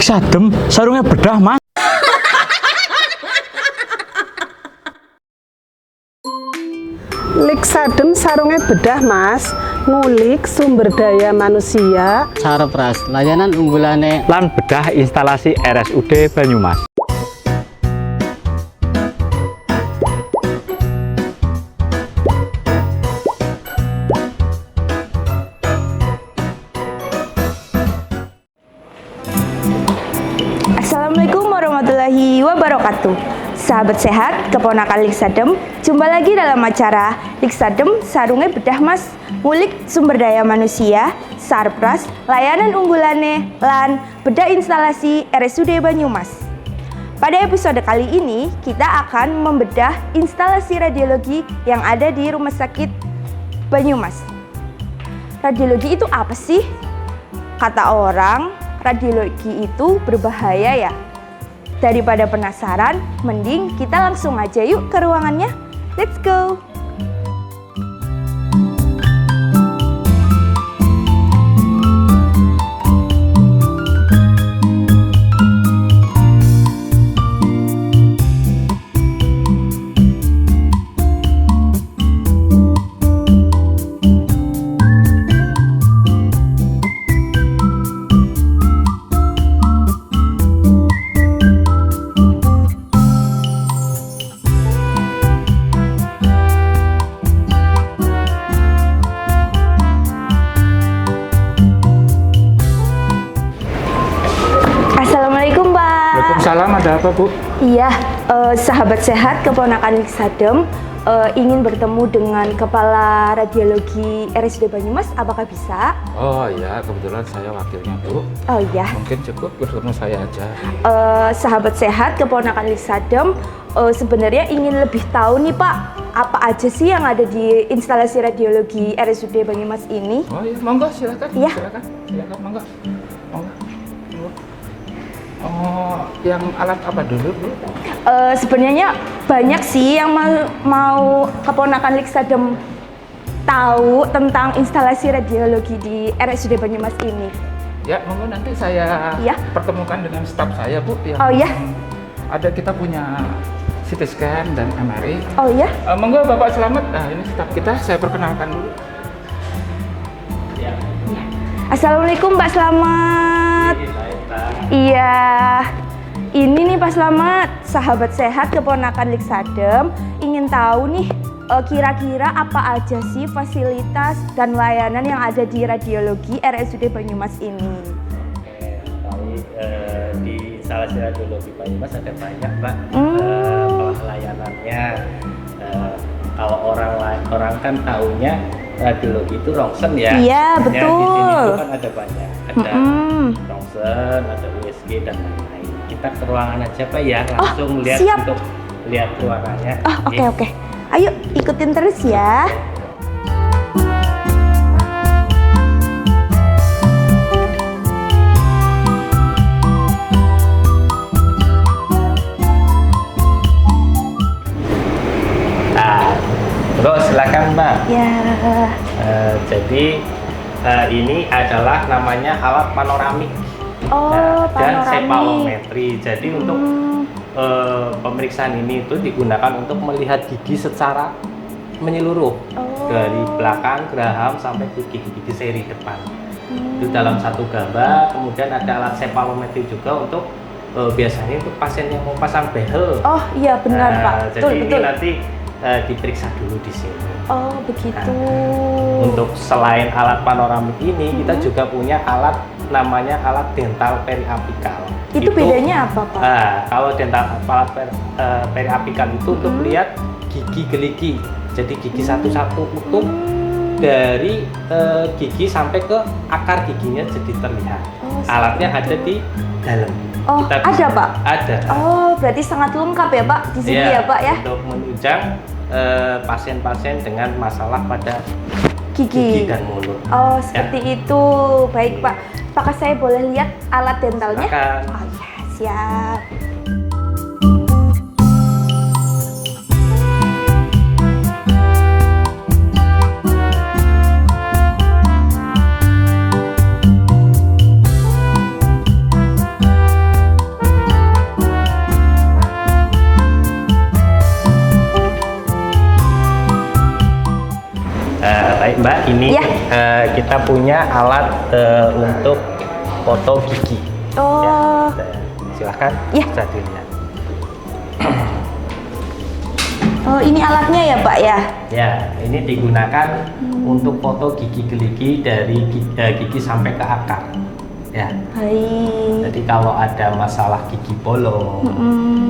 Sadem, sarungnya bedah, Mas. Lik Sadem sarungnya bedah, Mas. Ngulik sumber daya manusia. Sarpras, layanan unggulane Lan bedah instalasi RSUD Banyumas. Assalamualaikum warahmatullahi wabarakatuh. Sahabat sehat, keponakan Lik Sadem, jumpa lagi dalam acara Lik Sadem Sarungnya Bedah Mas, ngulik sumber daya manusia, Sarpras, layanan unggulane, lan bedah instalasi RSUD Banyumas. Pada episode kali ini, kita akan membedah instalasi radiologi yang ada di Rumah Sakit Banyumas. Radiologi itu apa sih? Kata orang, radiologi itu berbahaya ya. Daripada penasaran, mending kita langsung aja yuk ke ruangannya. Let's go! Assalamualaikum, Pak. Waalaikumsalam, ada apa, Bu? Iya, sahabat sehat keponakan Lik Sadem ingin bertemu dengan Kepala Radiologi RSUD Banyumas, apakah bisa? Oh iya, kebetulan saya wakilnya, Bu. Oh iya, Mungkin cukup bertemu saya aja. sahabat sehat keponakan Lik Sadem sebenarnya ingin lebih tahu nih Pak, apa aja sih yang ada di instalasi radiologi RSUD Banyumas ini? Oh iya, monggo silakan. Iya. Silakan, monggo. Monggo. Oh, yang alat apa dulu, Bu? Sebenarnya banyak sih yang mau keponakan Lik Sadem tahu tentang instalasi radiologi di RSUD Banyumas ini. Ya, monggo nanti saya Iya. pertemukan dengan staf saya, Bu. Yang Oh iya? Ada kita punya CT scan dan MRI. Oh iya? Monggo Bapak Selamat. Nah, ini staf kita, saya perkenalkan dulu. Assalamualaikum Pak Slamet. Iya, ini nih Pak Slamet, sahabat sehat keponakan Lik Sadem ingin tahu nih kira-kira apa aja sih fasilitas dan layanan yang ada di radiologi RSUD Banyumas ini. di instalasi radiologi Banyumas ada banyak, Mbak. Layanannya. Kalau orang kan taunya radiologi itu rongsen ya. Iya, Ya, di sini betul. tuh kan ada banyak. Ada rongsen, ada USG dan lain-lain. Kita ke ruangan aja, Pak ya, langsung lihat siap. untuk lihat ruangannya. Oh, oke. Ayo ikutin terus ya. Nah, terus silakan, Mbak. Ya. Jadi ini adalah namanya alat panoramik. Oh, Dan panoramik. cepalometri. Jadi untuk pemeriksaan ini itu digunakan untuk melihat gigi secara menyeluruh dari belakang geraham sampai ke gigi seri depan. Itu dalam satu gambar. Kemudian ada alat cepalometri juga untuk biasanya untuk pasien yang mau pasang behel. Oh iya benar Pak. Jadi Betul, ini betul. nanti diperiksa dulu di sini. Oh begitu. Untuk selain alat panoramik ini, kita juga punya alat namanya alat dental periapikal. Itu bedanya apa Pak? Kalau dental alat periapikal itu untuk melihat gigi geligi. Jadi gigi satu-satu utuh dari gigi sampai ke akar giginya jadi terlihat. Alatnya ada di dalam. Oh, Kita ada Pak? Ada. Oh, berarti sangat lengkap ya Pak di sini ya Pak ya? Untuk menunjang pasien-pasien dengan masalah pada Gigi. dan mulut. Oh, seperti itu. Baik Pak. Apakah saya boleh lihat alat dentalnya? Silakan. Oh ya, siap. Baik Mbak, ini Ya. kita punya alat untuk foto gigi. Oh, Silahkan Ya. bisa dilihat. oh ini alatnya ya Pak ya? Ya, ini digunakan untuk foto gigi gerigi dari gigi sampai ke akar. Ya. Baik. Jadi kalau ada masalah gigi bolong,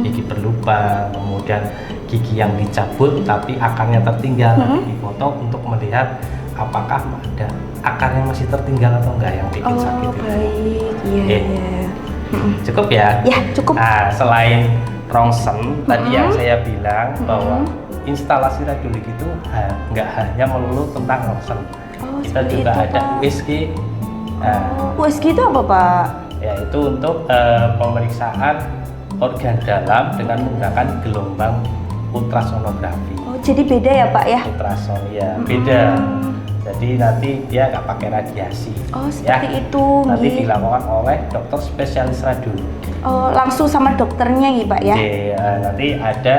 gigi berlubang, kemudian gigi yang dicabut tapi akarnya tertinggal, nanti difoto untuk melihat apakah ada akar yang masih tertinggal atau enggak yang bikin Oh sakit itu. baik, iya Oke. iya. Cukup ya? Ya cukup. Nah, selain rongsen tadi yang saya bilang bahwa instalasi radiologi itu nggak hanya melulu tentang rongsen. Oh, Kita seperti juga itu, ada Pak. USG. Nah, USG itu apa Pak? yaitu untuk pemeriksaan organ dalam dengan menggunakan gelombang ultrasonografi. Oh jadi beda ya Pak ya? Ultrason ya beda. Jadi nanti dia nggak pakai radiasi. Oh seperti itu. Nanti nggih. dilakukan oleh dokter spesialis radiologi. Oh langsung sama dokternya nih Pak ya? Oke, nanti ada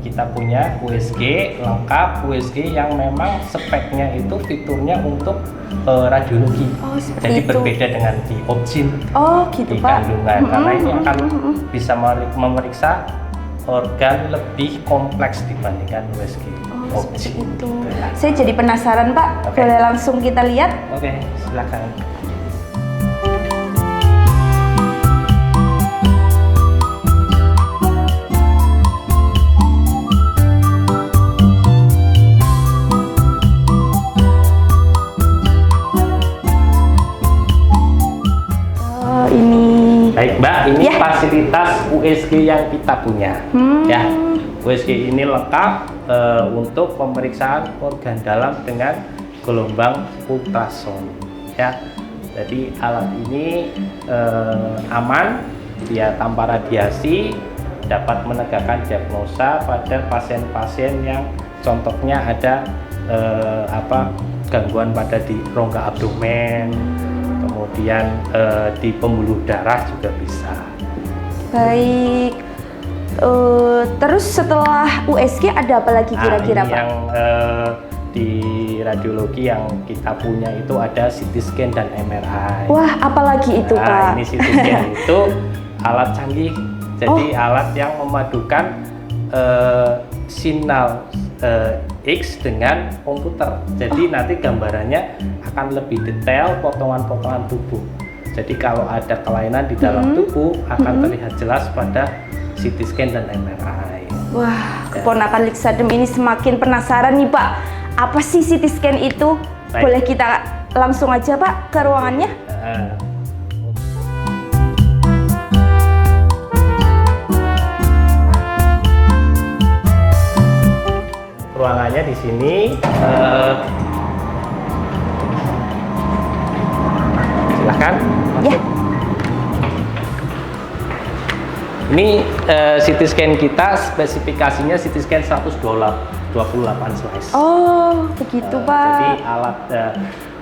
kita punya USG lengkap, USG yang memang speknya itu fiturnya untuk radiologi. Oh seperti Jadi itu. berbeda dengan di Opsin. Oh gitu Di Pak. kandungan karena ini akan bisa memeriksa organ lebih kompleks dibandingkan USG. Oh seperti itu. Ya. Saya jadi penasaran Pak. Oke. Boleh langsung kita lihat? Oke, silakan. Oh ini. Baik Mbak, ini Ya. fasilitas USG yang kita punya. Ya, USG ini lengkap untuk pemeriksaan organ dalam dengan gelombang ultrason. Ya, jadi alat ini aman, dia tanpa radiasi, dapat menegakkan diagnosa pada pasien-pasien yang contohnya ada gangguan pada di rongga abdomen, kemudian di pembuluh darah juga bisa. Baik. Terus setelah USG ada apa lagi kira-kira Ini Pak? yang di radiologi yang kita punya itu ada CT scan dan MRI. Wah apalagi itu Pak? Ini CT scan itu alat canggih, jadi alat yang memadukan sinyal X dengan komputer. Jadi nanti gambarannya akan lebih detail potongan-potongan tubuh. Jadi kalau ada kelainan di dalam tubuh akan terlihat jelas pada CT scan dan MRI. Wah, keponakan Liksadem ini semakin penasaran nih Pak. Apa sih CT scan itu? Baik. Boleh kita langsung aja Pak ke ruangannya? Ruangannya di sini silahkan masuk. Ya. Ini CT scan kita spesifikasinya CT scan 128 slice. Oh, begitu Pak. Jadi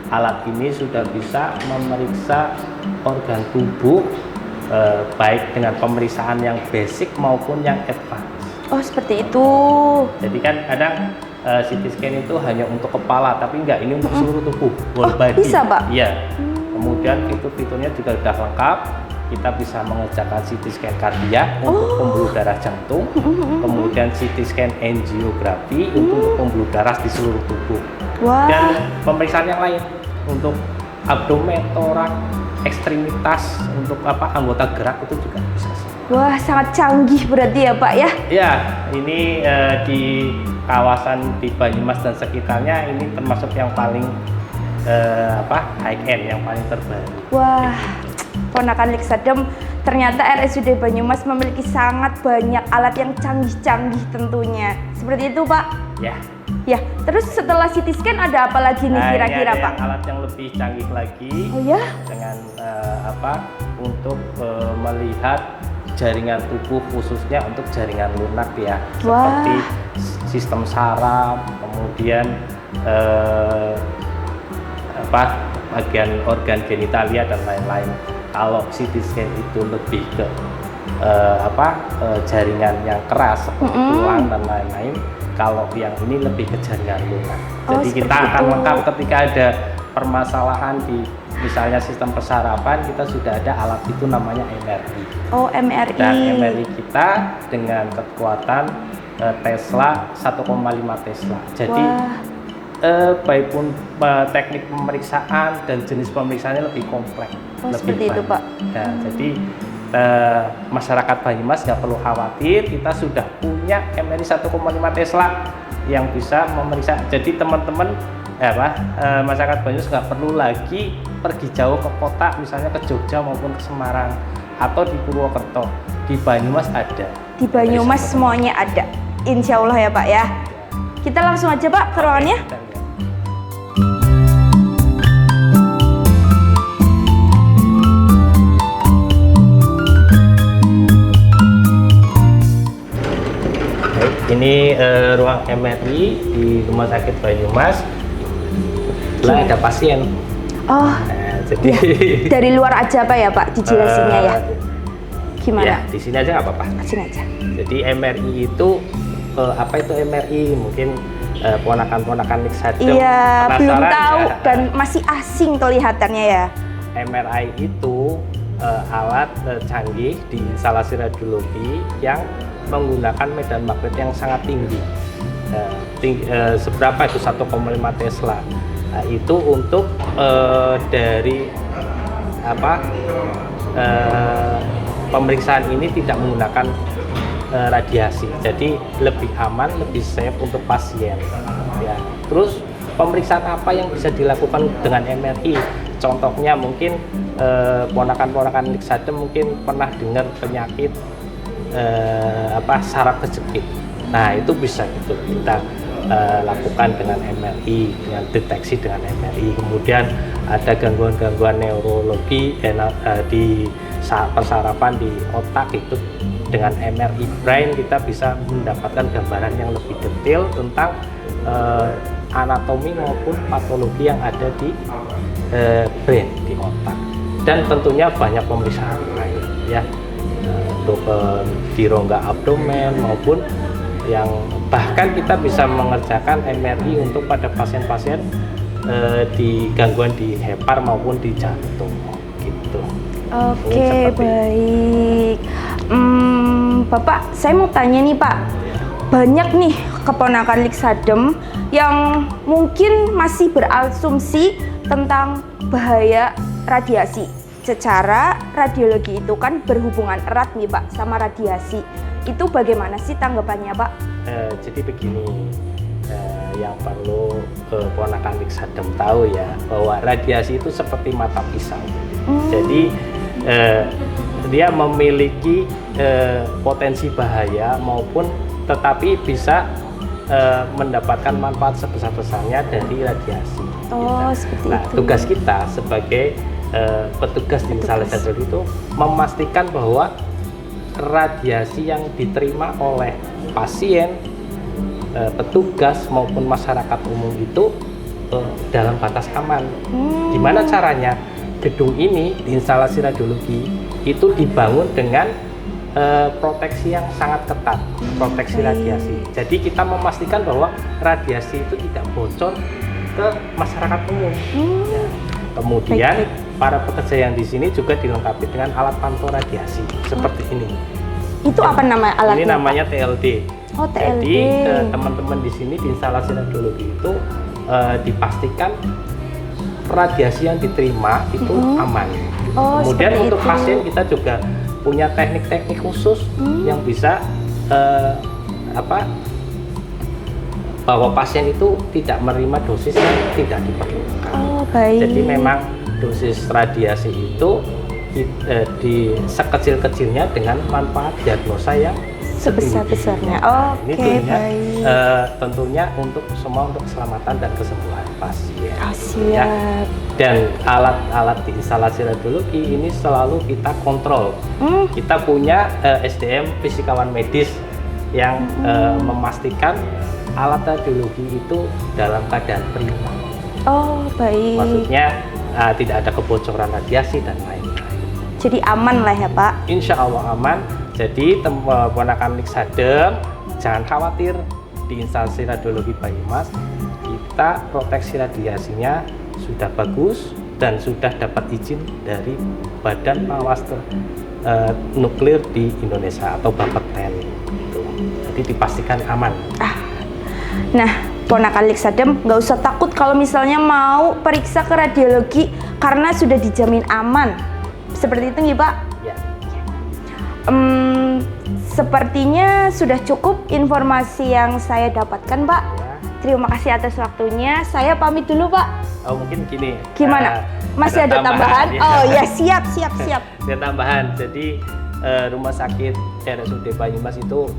alat ini sudah bisa memeriksa organ tubuh baik dengan pemeriksaan yang basic maupun yang advance. Oh, seperti itu. Jadi kan kadang CT scan itu hanya untuk kepala, tapi enggak, ini untuk seluruh tubuh, whole Oh, body. bisa, Pak? Iya. Kemudian fitur-fiturnya juga sudah lengkap. Kita bisa mengerjakan CT scan kardiak untuk pembuluh darah jantung, kemudian CT scan angiografi untuk pembuluh darah di seluruh tubuh. Wah. Dan pemeriksaan yang lain untuk abdomen, toraks, ekstremitas, untuk anggota gerak itu juga bisa. Wah, sangat canggih berarti ya Pak ya? Ya, ini di kawasan di Banyumas dan sekitarnya ini termasuk yang paling high end, yang paling terbaru. Wah, ponakan Liksadem, ternyata RSUD Banyumas memiliki sangat banyak alat yang canggih-canggih tentunya. Seperti itu Pak? Ya. Ya, terus setelah CT scan ada apa lagi nih kira-kira ini ada Pak? yang alat yang lebih canggih lagi. Oh ya? Dengan untuk melihat jaringan tubuh, khususnya untuk jaringan lunak ya. Wah. Seperti sistem saraf, kemudian bagian organ genitalia dan lain-lain. Kalau CT scan itu lebih ke jaringan yang keras seperti tulang dan lain-lain. Kalau yang ini lebih ke jaring gantungan. Oh, Jadi kita seperti akan itu. lengkap ketika ada permasalahan di misalnya sistem persarapan, kita sudah ada alat itu namanya MRI. Oh, MRI. Dan MRI kita dengan kekuatan Tesla 1,5 Tesla. Jadi Wah. baik pun teknik pemeriksaan dan jenis pemeriksaannya lebih kompleks. Oh, lebih seperti itu, banyak. Pak. Nah, jadi masyarakat Banyumas nggak perlu khawatir, kita sudah punya MRI 1,5 Tesla yang bisa memeriksa. Jadi teman-teman masyarakat Banyumas nggak perlu lagi pergi jauh ke kota, misalnya ke Jogja maupun ke Semarang atau di Purwokerto. Di Banyumas ada. Di Banyumas MRI 1,5. semuanya ada. Insya Allah ya Pak ya. Kita langsung aja Pak ke ruangannya. Kita lihat. Ini ruang MRI di Rumah Sakit Banyumas. Lah ada pasien. Oh, Nah, jadi dari luar aja Pak ya Pak dijelasinnya ya. Gimana? Ya, di sini aja nggak apa-apa. Sini aja. Jadi MRI itu apa itu MRI? Mungkin ponakan-ponakan Nik Sadem Iya, belum penasaran tahu ya? dan masih asing kelihatannya ya. MRI itu alat canggih di instalasi radiologi yang menggunakan medan magnet yang sangat tinggi. Seberapa itu 1,5 Tesla. Nah, itu untuk dari pemeriksaan ini tidak menggunakan radiasi, jadi lebih aman, lebih safe untuk pasien. Ya. Terus pemeriksaan apa yang bisa dilakukan dengan MRI? Contohnya mungkin ponakan-ponakan Nik Sadem mungkin pernah dengar penyakit saraf kejepit. Nah itu bisa gitu kita lakukan dengan MRI, dengan deteksi dengan MRI. Kemudian ada gangguan-gangguan neurologi di persarapan di otak, itu dengan MRI brain kita bisa mendapatkan gambaran yang lebih detail tentang anatomi maupun patologi yang ada di brain, di otak. Dan tentunya banyak pemeriksaan lain ya, untuk di rongga abdomen maupun yang bahkan kita bisa mengerjakan MRI untuk pada pasien-pasien di gangguan di hepar maupun di jantung gitu. Oke, baik. Bapak, saya mau tanya nih Pak, banyak nih keponakan Lik Sadem yang mungkin masih berasumsi tentang bahaya radiasi. Secara radiologi itu kan berhubungan erat nih Pak sama radiasi. Itu bagaimana sih tanggapannya Pak? Jadi begini, yang perlu ponakan Lik Sadem tahu ya, bahwa radiasi itu seperti mata pisau. Jadi dia memiliki potensi bahaya maupun tetapi bisa mendapatkan manfaat sebesar-besarnya dari radiasi. Oh, seperti Nah, itu. tugas kita sebagai petugas di instalasi radiologi itu memastikan bahwa radiasi yang diterima oleh pasien, petugas maupun masyarakat umum itu dalam batas aman. Gimana caranya? Gedung ini di instalasi radiologi itu dibangun dengan proteksi yang sangat ketat, proteksi radiasi. Jadi kita memastikan bahwa radiasi itu tidak bocor ke masyarakat umum. Ya. Kemudian para pekerja yang di sini juga dilengkapi dengan alat pantau radiasi seperti ini. Itu apa nama alatnya? Ini namanya TLD. Oh, TLD. Jadi teman-teman di sini di instalasi radiologi itu dipastikan radiasi yang diterima itu aman. Oh, Kemudian seperti untuk itu. pasien kita juga punya teknik-teknik khusus yang bisa bahwa pasien itu tidak menerima dosis yang tidak diperlukan. Oh, baik. Jadi memang dosis radiasi itu di sekecil-kecilnya dengan manfaat diagnosa yang sebesar-besarnya. Ini Oke, baik. tentunya untuk semua untuk keselamatan dan kesembuhan pasien. Oh, Ya. siap. Dan alat-alat di instalasi radiologi ini selalu kita kontrol. Kita punya SDM fisikawan medis yang memastikan alat radiologi itu dalam keadaan prima. Oh, baik. Maksudnya tidak ada kebocoran radiasi dan lain-lain. Jadi aman lah ya Pak. Insya Allah aman. Jadi ponakan Lik Sadem jangan khawatir di instalasi radiologi Banyumas kita proteksi radiasinya sudah bagus dan sudah dapat izin dari Badan Pengawas Nuklir di Indonesia atau Bapeten. Jadi dipastikan aman. Nah, ponakan Liksadem nggak usah takut kalau misalnya mau periksa ke radiologi karena sudah dijamin aman. Seperti itu ya Pak? Ya. Sepertinya sudah cukup informasi yang saya dapatkan Pak. Ya. Terima kasih atas waktunya. Saya pamit dulu Pak. Oh mungkin gini. Gimana? Masih ada tambahan? Ya. Oh ya siap. Ada tambahan. Jadi Rumah Sakit RSUD Banyumas itu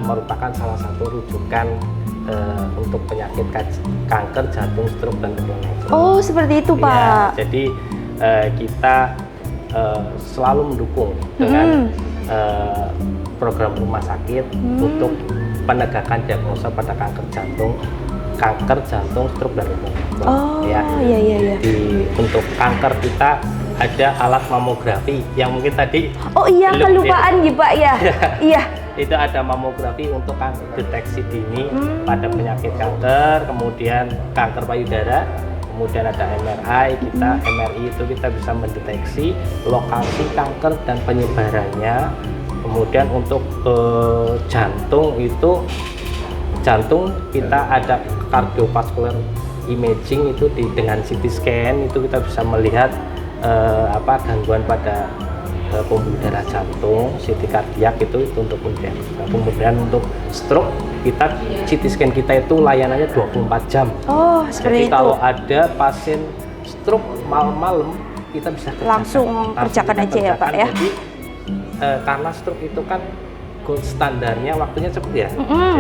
merupakan salah satu rujukan untuk penyakit kanker, jantung, stroke, dan nephro. Oh seperti itu Pak. Ya, jadi kita selalu mendukung dengan program rumah sakit untuk penegakan diagnosa pada kanker jantung, stroke, dan nephro. Oh ya. Iya. Jadi untuk kanker kita ada alat mamografi yang mungkin tadi Oh iya kelupaan ya Pak ya. Iya. Itu ada mamografi untuk deteksi dini pada penyakit kanker, kemudian kanker payudara, kemudian ada MRI, MRI itu kita bisa mendeteksi lokasi kanker dan penyebarannya. Kemudian untuk jantung kita ada cardiovascular imaging itu dengan CT scan itu kita bisa melihat gangguan pada pembuluh darah jantung, CT kardiak itu untuk kemudian untuk stroke kita CT scan kita itu layanannya 24 jam. Oh seperti Jadi itu. kalau ada pasien stroke malam-malam kita bisa langsung kerjakan aja ya Pak ya. Jadi karena stroke itu kan gold standarnya waktunya cepat ya.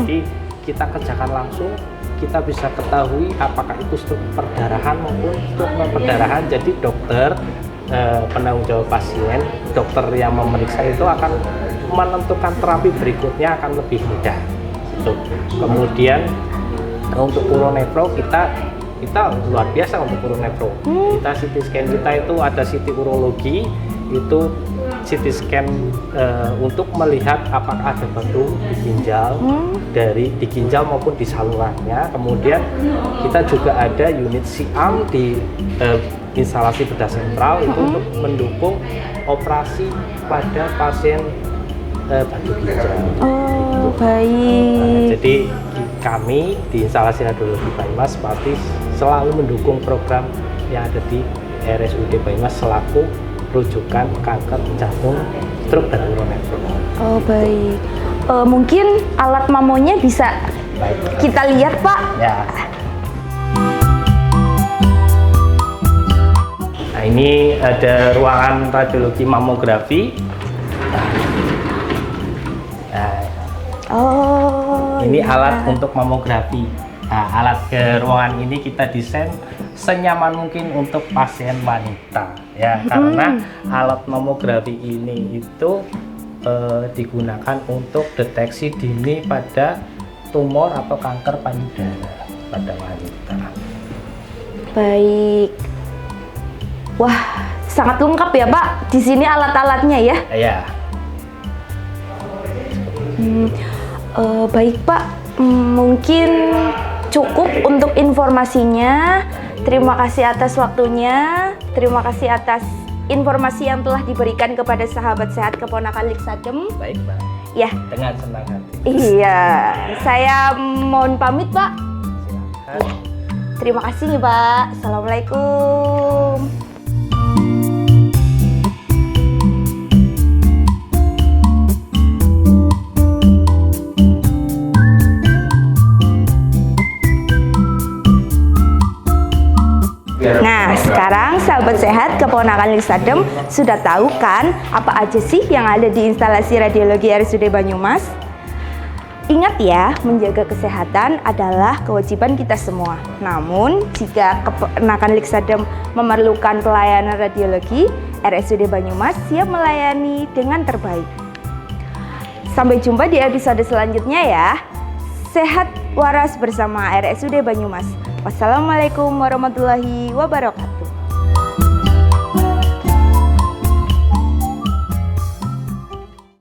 Jadi kita kerjakan langsung, kita bisa ketahui apakah itu stroke perdarahan maupun stroke non perdarahan. Jadi dokter penanggung jawab pasien, dokter yang memeriksa itu akan menentukan terapi berikutnya akan lebih mudah. Gitu. Kemudian untuk uronefro kita luar biasa untuk uronefro. Kita CT scan kita itu ada CT urologi itu CT scan untuk melihat apakah ada batu di ginjal di ginjal maupun di salurannya. Kemudian kita juga ada unit siam di instalasi bedah sentral itu untuk mendukung operasi pada pasien batu ginjal. Oh baik. Jadi kami di instalasi radiologi Banyumas pasti selalu mendukung program yang ada di RSUD Banyumas selaku rujukan kanker jantung, stroke, dan uronefro. Oh baik. Mungkin alat mamonya bisa kita lihat Pak. Ya. Nah ini ada ruangan radiologi mamografi. Nah, ini alat untuk mamografi. Nah, alat ke ruangan ini kita desain senyaman mungkin untuk pasien wanita ya, karena alat mamografi ini itu digunakan untuk deteksi dini pada tumor atau kanker payudara pada wanita. Baik. Wah, sangat lengkap ya Pak. Di sini alat-alatnya ya. Ya. Baik Pak, mungkin cukup untuk informasinya. Terima kasih atas waktunya. Terima kasih atas informasi yang telah diberikan kepada sahabat sehat keponakan Liksadem. Baik, Mbak. Ya. Dengan senang hati. Iya, saya mohon pamit Pak. Silakan. Terima kasih nih Pak. Assalamualaikum. Nah, sekarang sahabat sehat keponakan Liksadem sudah tahu kan apa aja sih yang ada di instalasi radiologi RSUD Banyumas? Ingat ya, menjaga kesehatan adalah kewajiban kita semua. Namun, jika keponakan Liksadem memerlukan pelayanan radiologi, RSUD Banyumas siap melayani dengan terbaik. Sampai jumpa di episode selanjutnya ya. Sehat waras bersama RSUD Banyumas. Wassalamualaikum warahmatullahi wabarakatuh.